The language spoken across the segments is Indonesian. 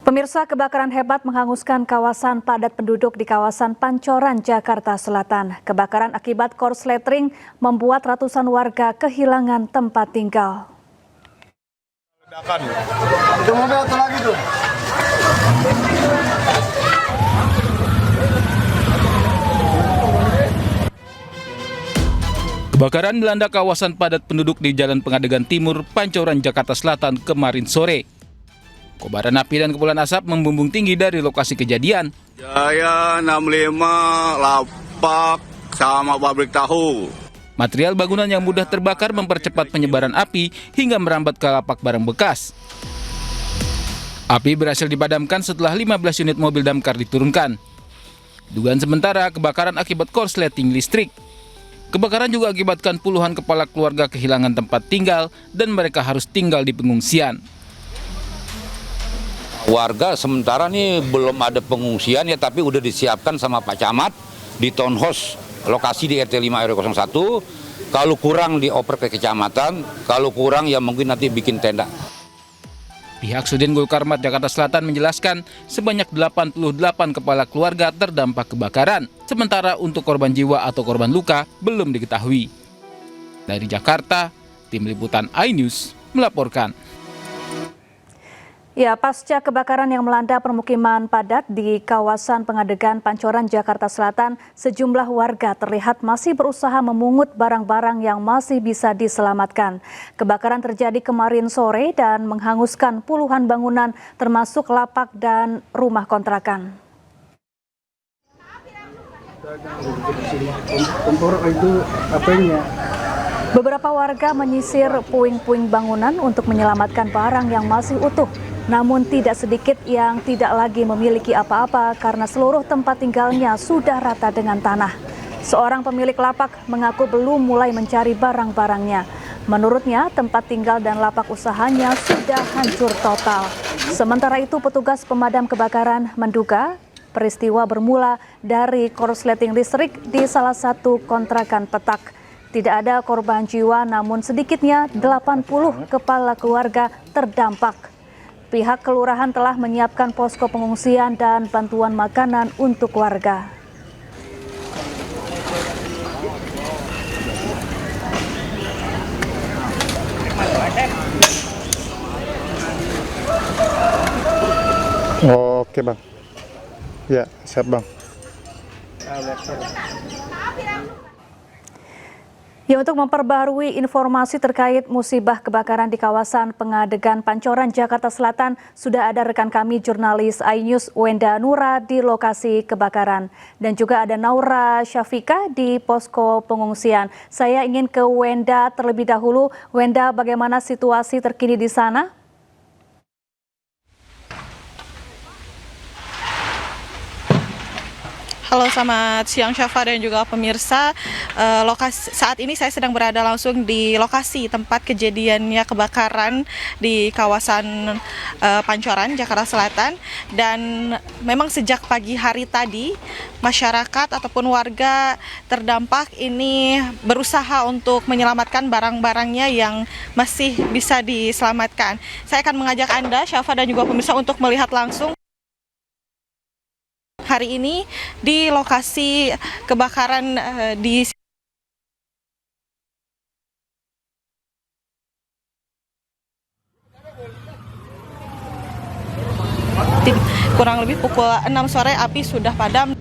Pemirsa, kebakaran hebat menghanguskan kawasan padat penduduk di kawasan Pancoran, Jakarta Selatan. Kebakaran akibat korsletting membuat ratusan warga kehilangan tempat tinggal. Ledakan. Itu mobil atau lagi tuh? Kebakaran melanda kawasan padat penduduk di Jalan Pengadegan Timur, Pancoran, Jakarta Selatan kemarin sore. Kobaran api dan kepulan asap membumbung tinggi dari lokasi kejadian. Jaya 65, lapak, sama pabrik tahu. Material bangunan yang mudah terbakar mempercepat penyebaran api hingga merambat ke lapak barang bekas. Api berhasil dipadamkan setelah 15 unit mobil damkar diturunkan. Dugaan sementara kebakaran akibat korsleting listrik. Kebakaran juga akibatkan puluhan kepala keluarga kehilangan tempat tinggal dan mereka harus tinggal di pengungsian. Warga sementara nih belum ada pengungsian ya, tapi udah disiapkan sama Pak Camat di townhouse lokasi di RT 5 RW 01. Kalau kurang dioper ke kecamatan, kalau kurang ya mungkin nanti bikin tenda. Pihak Sudin Gulkarmat Jakarta Selatan menjelaskan sebanyak 88 kepala keluarga terdampak kebakaran. Sementara untuk korban jiwa atau korban luka belum diketahui. Dari Jakarta, Tim Liputan iNews melaporkan. Ya, pasca kebakaran yang melanda permukiman padat di kawasan Pengadegan Pancoran, Jakarta Selatan, sejumlah warga terlihat masih berusaha memungut barang-barang yang masih bisa diselamatkan. Kebakaran terjadi kemarin sore dan menghanguskan puluhan bangunan termasuk lapak dan rumah kontrakan. Beberapa warga menyisir puing-puing bangunan untuk menyelamatkan barang yang masih utuh. Namun tidak sedikit yang tidak lagi memiliki apa-apa karena seluruh tempat tinggalnya sudah rata dengan tanah. Seorang pemilik lapak mengaku belum mulai mencari barang-barangnya. Menurutnya, tempat tinggal dan lapak usahanya sudah hancur total. Sementara itu, petugas pemadam kebakaran menduga peristiwa bermula dari korsleting listrik di salah satu kontrakan petak. Tidak ada korban jiwa, namun sedikitnya 80 kepala keluarga terdampak. Pihak kelurahan telah menyiapkan posko pengungsian dan bantuan makanan untuk warga. Oke bang, ya siap bang. Ya, untuk memperbarui informasi terkait musibah kebakaran di kawasan Pengadegan Pancoran, Jakarta Selatan, sudah ada rekan kami jurnalis iNews Wenda Nura di lokasi kebakaran. Dan juga ada Naura Syafika di posko pengungsian. Saya ingin ke Wenda terlebih dahulu. Wenda, bagaimana situasi terkini di sana? Halo, selamat siang Syafa dan juga pemirsa. Saat ini saya sedang berada langsung di lokasi tempat kejadiannya kebakaran di kawasan Pancoran, Jakarta Selatan. Dan memang sejak pagi hari tadi, masyarakat ataupun warga terdampak ini berusaha untuk menyelamatkan barang-barangnya yang masih bisa diselamatkan. Saya akan mengajak Anda, Syafa dan juga pemirsa, untuk melihat langsung hari ini di lokasi kebakaran di kurang lebih pukul 6 sore api sudah padam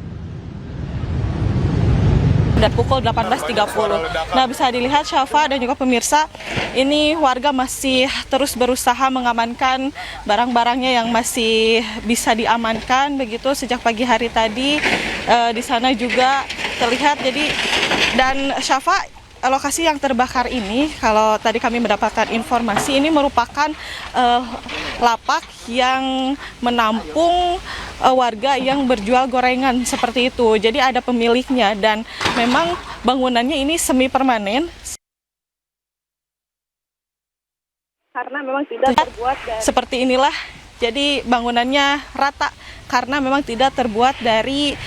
dan pukul 18.30. Nah, bisa dilihat Syafa dan juga pemirsa, ini warga masih terus berusaha mengamankan barang-barangnya yang masih bisa diamankan begitu sejak pagi hari tadi. Di sana juga terlihat, jadi, dan Syafa, lokasi yang terbakar ini, kalau tadi kami mendapatkan informasi, ini merupakan lapak yang menampung warga yang berjual gorengan seperti itu. Jadi ada pemiliknya dan memang bangunannya ini semi permanen. Karena memang tidak terbuat dari seperti inilah. Jadi bangunannya rata karena memang tidak terbuat dari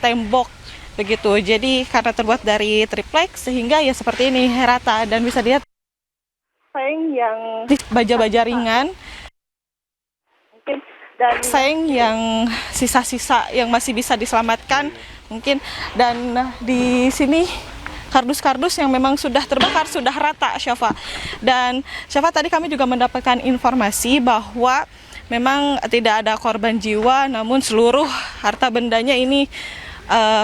tembok begitu. Jadi karena terbuat dari triplex sehingga ya seperti ini rata dan bisa dilihat yang baja-baja ringan. seng yang sisa-sisa yang masih bisa diselamatkan mungkin, dan di sini kardus-kardus yang memang sudah terbakar sudah rata, Syafa. Dan Syafa, tadi kami juga mendapatkan informasi bahwa memang tidak ada korban jiwa, namun seluruh harta bendanya ini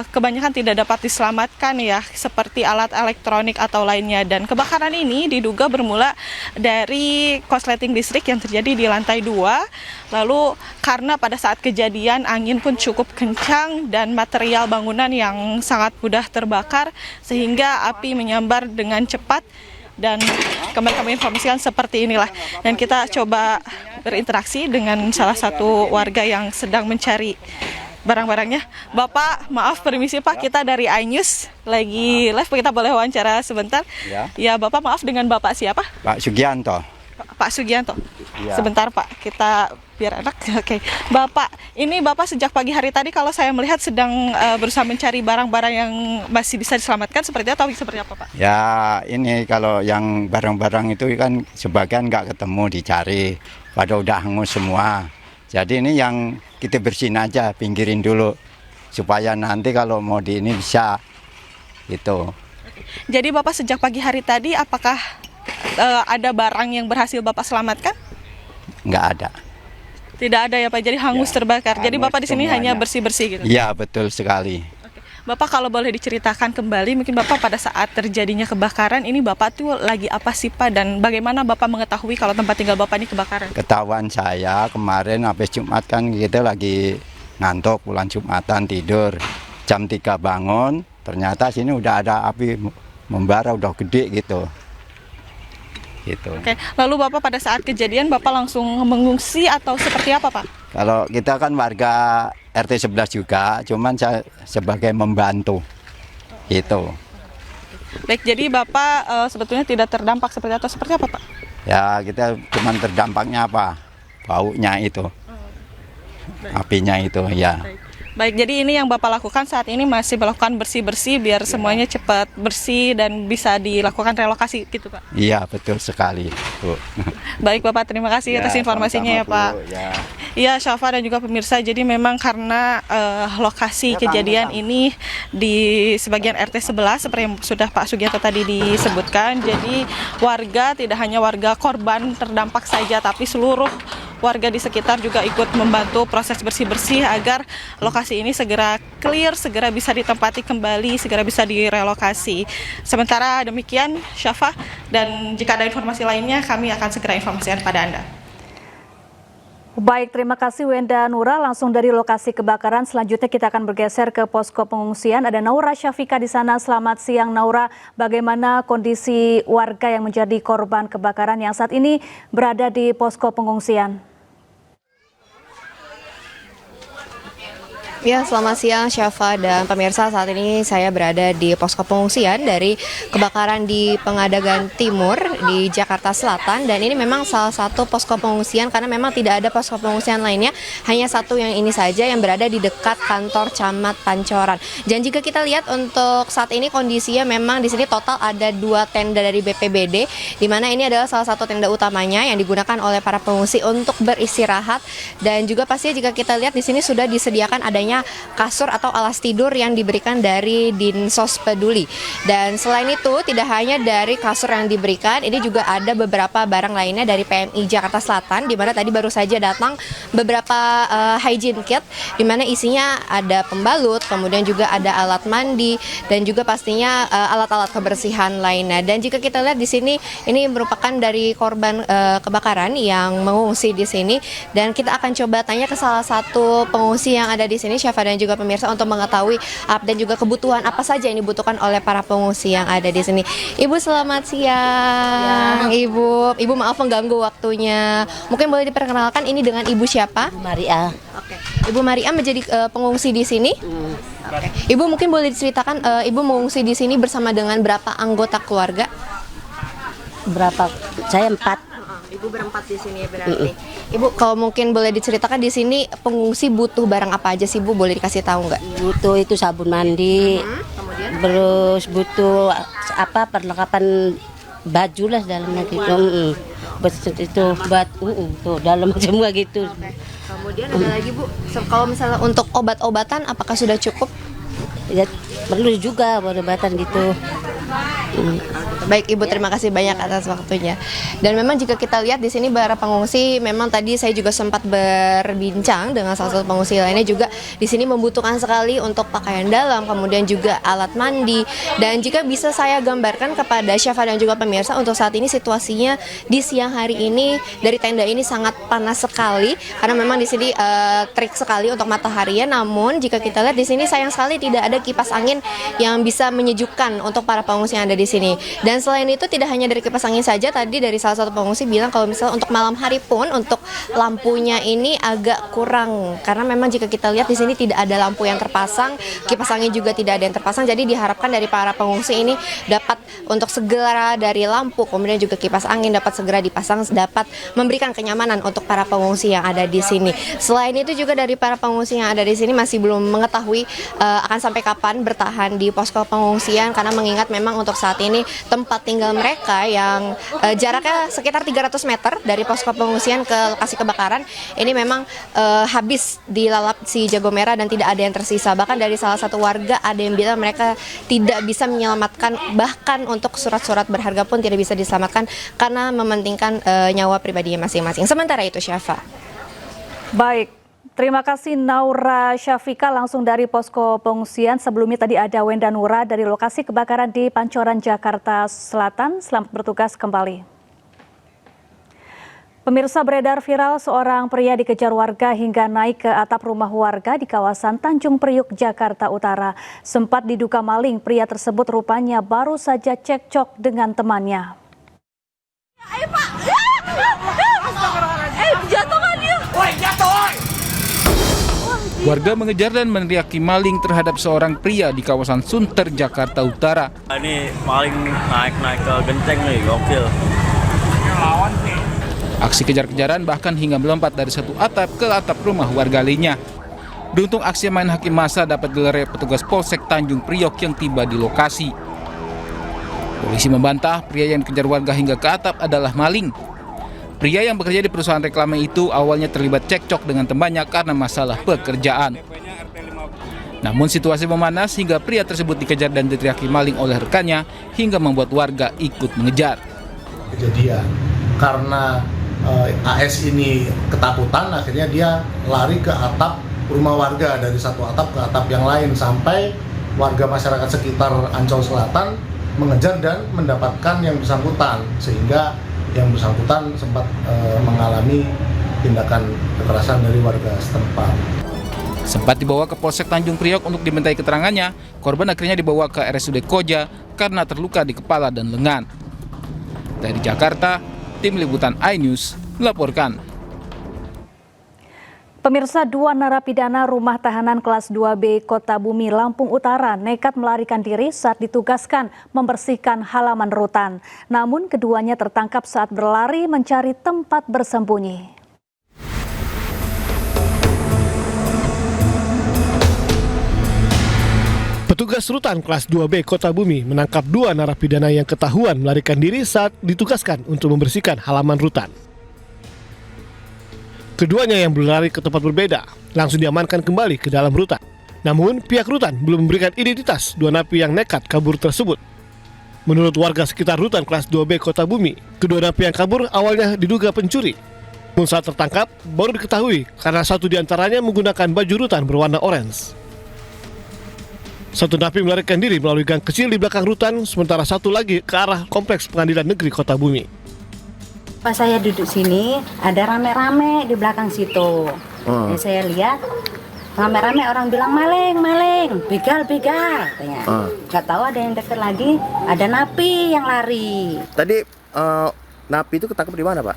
kebanyakan tidak dapat diselamatkan ya, seperti alat elektronik atau lainnya. Dan kebakaran ini diduga bermula dari korsleting listrik yang terjadi di lantai 2. Lalu karena pada saat kejadian angin pun cukup kencang dan material bangunan yang sangat mudah terbakar, sehingga api menyambar dengan cepat. Dan kembali kami informasikan seperti inilah. Dan kita coba berinteraksi dengan salah satu warga yang sedang mencari barang-barangnya. Bapak, maaf permisi Pak, kita dari iNews lagi live, kita boleh wawancara sebentar? Ya, Bapak, maaf, dengan Bapak siapa? Pak Sugianto. Pak Sugianto. Ya. Sebentar Pak, kita biar enak. Oke. Bapak, ini Bapak sejak pagi hari tadi kalau saya melihat sedang berusaha mencari barang-barang yang masih bisa diselamatkan, seperti itu atau seperti apa Pak? Ya, ini kalau yang barang-barang itu kan sebagian nggak ketemu dicari, pada udah hangus semua. Jadi ini yang kita bersihin aja, pinggirin dulu supaya nanti kalau mau di ini bisa gitu. Jadi Bapak sejak pagi hari tadi apakah ada barang yang berhasil Bapak selamatkan? Nggak ada. Tidak ada ya Pak, jadi hangus Ya, terbakar. Jadi hangus Bapak di sini hanya semuanya. bersih-bersih gitu? Iya, betul sekali. Oke. Bapak kalau boleh diceritakan kembali, mungkin Bapak pada saat terjadinya kebakaran ini Bapak tuh lagi apa sih Pak, dan bagaimana Bapak mengetahui kalau tempat tinggal Bapak ini kebakaran? Ketahuan saya kemarin habis Jumat kan kita lagi ngantuk, pulang Jumatan tidur. Jam 3 bangun, ternyata sini udah ada api membara, udah gede gitu. Gitu. Oke. Lalu Bapak pada saat kejadian Bapak langsung mengungsi atau seperti apa Pak? Kalau kita kan warga RT 11 juga, cuman saya sebagai membantu. Itu. Baik, jadi Bapak sebetulnya tidak terdampak seperti atau seperti apa Pak? Ya kita cuman terdampaknya apa? Baunya itu. Apinya itu ya. Baik, jadi ini yang Bapak lakukan saat ini masih melakukan bersih-bersih biar semuanya cepat bersih dan bisa dilakukan relokasi gitu Pak? Iya betul sekali Bu. Baik Bapak, terima kasih atas informasinya ya Pak. Iya, Syafa dan juga pemirsa, jadi memang karena lokasi kejadian ini di sebagian RT 11 seperti yang sudah Pak Sugianto tadi disebutkan, jadi warga tidak hanya warga korban terdampak saja, tapi seluruh warga di sekitar juga ikut membantu proses bersih-bersih agar lokasi ini segera clear, segera bisa ditempati kembali, segera bisa direlokasi. Sementara demikian, Syafa, dan jika ada informasi lainnya kami akan segera informasikan pada Anda. Baik, terima kasih Wenda Nura. Langsung dari lokasi kebakaran, selanjutnya kita akan bergeser ke posko pengungsian. Ada Naura Syafika di sana. Selamat siang Naura. Bagaimana kondisi warga yang menjadi korban kebakaran yang saat ini berada di posko pengungsian? Ya, selamat siang Syafa dan pemirsa. Saat ini saya berada di posko pengungsian dari kebakaran di Pengadagan Timur di Jakarta Selatan, dan ini memang salah satu posko pengungsian karena memang tidak ada posko pengungsian lainnya, hanya satu yang ini saja yang berada di dekat kantor Camat Pancoran. Dan jika kita lihat untuk saat ini kondisinya memang di sini total ada 2 tenda dari BPBD, di mana ini adalah salah satu tenda utamanya yang digunakan oleh para pengungsi untuk beristirahat, dan juga pastinya jika kita lihat di sini sudah disediakan adanya kasur atau alas tidur yang diberikan dari Dinsos Peduli. Dan selain itu tidak hanya dari kasur yang diberikan, ini juga ada beberapa barang lainnya dari PMI Jakarta Selatan, di mana tadi baru saja datang beberapa hygiene kit, di mana isinya ada pembalut, kemudian juga ada alat mandi, dan juga pastinya alat-alat kebersihan lainnya. Dan jika kita lihat di sini, ini merupakan dari korban kebakaran yang mengungsi di sini, dan kita akan coba tanya ke salah satu pengungsi yang ada di sini, Syafa dan juga pemirsa, untuk mengetahui dan juga kebutuhan apa saja yang dibutuhkan oleh para pengungsi yang ada di sini. Ibu, selamat siang. Ya. Ibu maaf mengganggu waktunya. Mungkin boleh diperkenalkan ini dengan Ibu siapa? Maria. Oke. Ibu Maria menjadi pengungsi di sini. Oke. Ibu mungkin boleh diceritakan Ibu mengungsi di sini bersama dengan berapa anggota keluarga? Berapa? Saya 4. Ibu berempat di sini berarti. Ibu, kalau mungkin boleh diceritakan di sini pengungsi butuh barang apa aja sih Bu? Boleh dikasih tahu nggak? Butuh itu sabun mandi. Kemudian? Terus butuh perlengkapan baju lah dalamnya gitu. Itu buat tuh dalam semua gitu. Kemudian ada lagi Bu, kalau misalnya untuk obat-obatan apakah sudah cukup? Ya, perlu juga obat-obatan gitu. Baik Ibu, terima kasih banyak atas waktunya. Dan memang jika kita lihat di sini para pengungsi, memang tadi saya juga sempat berbincang dengan salah satu pengungsi lainnya juga di sini membutuhkan sekali untuk pakaian dalam, kemudian juga alat mandi. Dan jika bisa saya gambarkan kepada Syafa dan juga pemirsa, untuk saat ini situasinya di siang hari ini dari tenda ini sangat panas sekali karena memang di sini terik sekali untuk mataharinya. Namun jika kita lihat di sini sayang sekali tidak ada kipas angin yang bisa menyejukkan untuk para pengungsi yang ada di sini. Dan selain itu tidak hanya dari kipas angin saja, tadi dari salah satu pengungsi bilang kalau misalnya untuk malam hari pun untuk lampunya ini agak kurang karena memang jika kita lihat di sini tidak ada lampu yang terpasang, kipas angin juga tidak ada yang terpasang. Jadi diharapkan dari para pengungsi ini dapat untuk segera dari lampu, kemudian juga kipas angin dapat segera dipasang, dapat memberikan kenyamanan untuk para pengungsi yang ada di sini. Selain itu juga dari para pengungsi yang ada di sini masih belum mengetahui akan sampai kapan bertahan di posko pengungsian karena mengingat memang untuk saat ini tempat tinggal mereka yang jaraknya sekitar 300 meter dari posko pengungsian ke lokasi kebakaran ini memang habis dilalap si jago merah dan tidak ada yang tersisa. Bahkan dari salah satu warga ada yang bilang mereka tidak bisa menyelamatkan, bahkan untuk surat-surat berharga pun tidak bisa diselamatkan karena mementingkan nyawa pribadinya masing-masing. Sementara itu Syafa. Baik, terima kasih Naura Syafika langsung dari posko pengungsian. Sebelumnya tadi ada Wenda Nura dari lokasi kebakaran di Pancoran, Jakarta Selatan. Selamat bertugas kembali. Pemirsa, beredar viral seorang pria dikejar warga hingga naik ke atap rumah warga di kawasan Tanjung Priuk, Jakarta Utara. Sempat diduga maling, pria tersebut rupanya baru saja cekcok dengan temannya. Ayo Pak, jatuhkan dia. Woi, jatuh. Warga mengejar dan meneriaki maling terhadap seorang pria di kawasan Sunter, Jakarta Utara. Ini maling naik ke genteng nih, gokil. Aksi kejar-kejaran bahkan hingga melompat dari satu atap ke atap rumah warga lainnya. Beruntung aksi main hakim massa dapat dilerai petugas Polsek Tanjung Priok yang tiba di lokasi. Polisi membantah pria yang dikejar warga hingga ke atap adalah maling. Pria yang bekerja di perusahaan reklame itu awalnya terlibat cekcok dengan temannya karena masalah pekerjaan. Namun situasi memanas hingga pria tersebut dikejar dan diteriaki maling oleh rekannya hingga membuat warga ikut mengejar. Kejadian karena AS ini ketakutan, akhirnya dia lari ke atap rumah warga, dari satu atap ke atap yang lain sampai warga masyarakat sekitar Ancol Selatan mengejar dan mendapatkan yang bersangkutan, sehingga yang bersangkutan sempat mengalami tindakan kekerasan dari warga setempat. Sempat dibawa ke Polsek Tanjung Priok untuk dimintai keterangannya, korban akhirnya dibawa ke RSUD Koja karena terluka di kepala dan lengan. Dari Jakarta, Tim Liputan iNews melaporkan. Pemirsa, 2 narapidana rumah tahanan kelas 2B Kota Bumi, Lampung Utara nekat melarikan diri saat ditugaskan membersihkan halaman rutan. Namun keduanya tertangkap saat berlari mencari tempat bersembunyi. Petugas rutan kelas 2B Kota Bumi menangkap 2 narapidana yang ketahuan melarikan diri saat ditugaskan untuk membersihkan halaman rutan. Keduanya yang berlari ke tempat berbeda langsung diamankan kembali ke dalam rutan. Namun pihak rutan belum memberikan identitas 2 napi yang nekat kabur tersebut. Menurut warga sekitar rutan kelas 2B Kota Bumi, kedua napi yang kabur awalnya diduga pencuri. Namun saat tertangkap baru diketahui karena satu diantaranya menggunakan baju rutan berwarna orange. Satu napi melarikan diri melalui gang kecil di belakang rutan, sementara satu lagi ke arah Kompleks Pengadilan Negeri Kota Bumi. Pas saya duduk sini, ada rame-rame di belakang situ. Dan saya lihat rame-rame orang bilang maling, begal. Katanya. Gak tahu ada yang dekat lagi, ada napi yang lari. Tadi napi itu ketangkep di mana, Pak?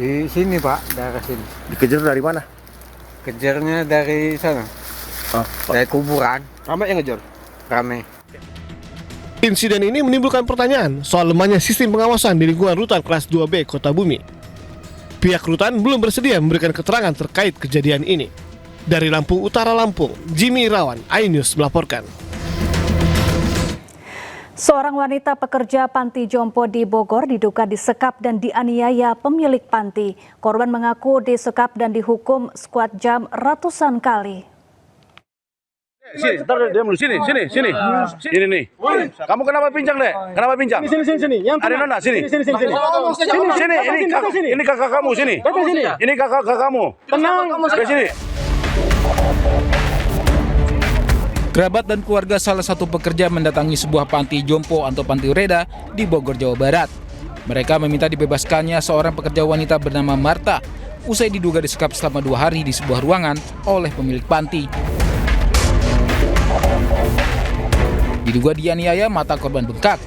Di sini, Pak, daerah sini. Dikejar dari mana? Kejarnya dari sana. Dari kuburan. Ramai yang ngejar? Ramai. Insiden ini menimbulkan pertanyaan soal lemahnya sistem pengawasan di lingkungan rutan kelas 2B Kota Bumi. Pihak rutan belum bersedia memberikan keterangan terkait kejadian ini. Dari Lampung Utara, Lampung, Jimmy Irawan, iNews melaporkan. Seorang wanita pekerja panti jompo di Bogor diduga disekap dan dianiaya pemilik panti. Korban mengaku disekap dan dihukum squat jam ratusan kali. Sini, ntar diam dulu, sini. Ini nih. Kamu kenapa pincang, Dek? Kenapa pincang? Sini. Ada Nona, sini. Sini, ini kakak kamu, sini. Ini kakak kamu. Tenang. Ke sini. Kerabat dan keluarga salah satu pekerja mendatangi sebuah panti jompo atau panti reda di Bogor, Jawa Barat. Mereka meminta dibebaskannya seorang pekerja wanita bernama Marta, usai diduga disekap selama 2 hari di sebuah ruangan oleh pemilik panti. Diduga dianiaya, mata korban bengkak.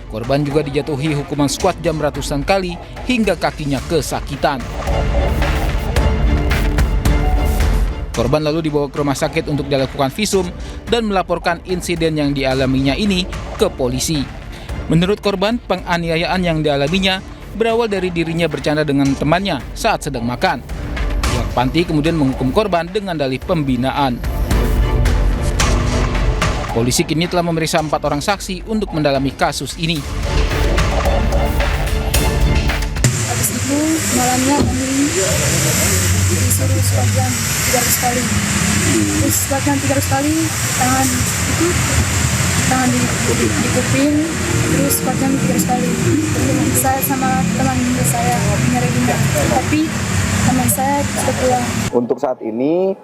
Korban juga dijatuhi hukuman squat jam ratusan kali hingga kakinya kesakitan. Korban lalu dibawa ke rumah sakit untuk dilakukan visum dan melaporkan insiden yang dialaminya ini ke polisi. Menurut korban, penganiayaan yang dialaminya berawal dari dirinya bercanda dengan temannya saat sedang makan. Pihak panti kemudian menghukum korban dengan dalih pembinaan. Polisi kini telah memeriksa 4 orang saksi untuk mendalami kasus ini. Habis itu malamnya kami disuruh squat jam 300 kali. Terus squat jam 300 kali, tangan di kuping, terus squat jam 300 kali. Saya sama teman saya nyariin, tapi teman saya sudah pulang. Untuk saat ini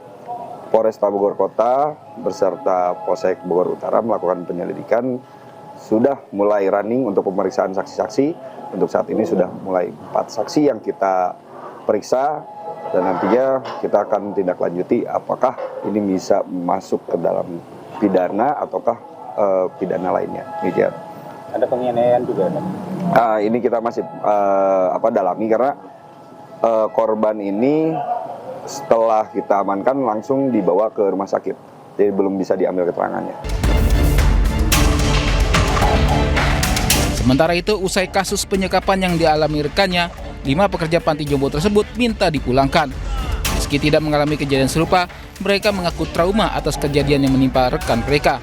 Polresta Bogor Kota beserta Polsek Bogor Utara melakukan penyelidikan, sudah mulai running untuk pemeriksaan saksi-saksi. Untuk saat ini sudah mulai 4 saksi yang kita periksa dan nantinya kita akan tindak lanjuti apakah ini bisa masuk ke dalam pidana ataukah pidana lainnya. Demikian. Ada penganiayaan juga, Ini kita masih dalami karena korban ini setelah kita amankan langsung dibawa ke rumah sakit, jadi belum bisa diambil keterangannya. Sementara itu, usai kasus penyekapan yang dialami rekannya, 5 pekerja panti jompo tersebut minta dipulangkan. Meski tidak mengalami kejadian serupa, mereka mengaku trauma atas kejadian yang menimpa rekan mereka.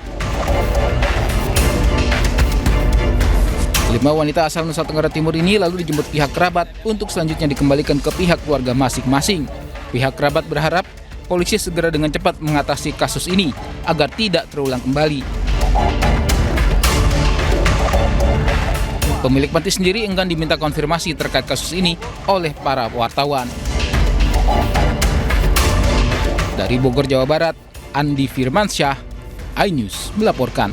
5 wanita asal Nusa Tenggara Timur ini lalu dijemput pihak kerabat untuk selanjutnya dikembalikan ke pihak keluarga masing-masing. Pihak kerabat berharap polisi segera dengan cepat mengatasi kasus ini agar tidak terulang kembali. Pemilik panti sendiri enggan diminta konfirmasi terkait kasus ini oleh para wartawan. Dari Bogor, Jawa Barat, Andi Firmansyah, iNews melaporkan.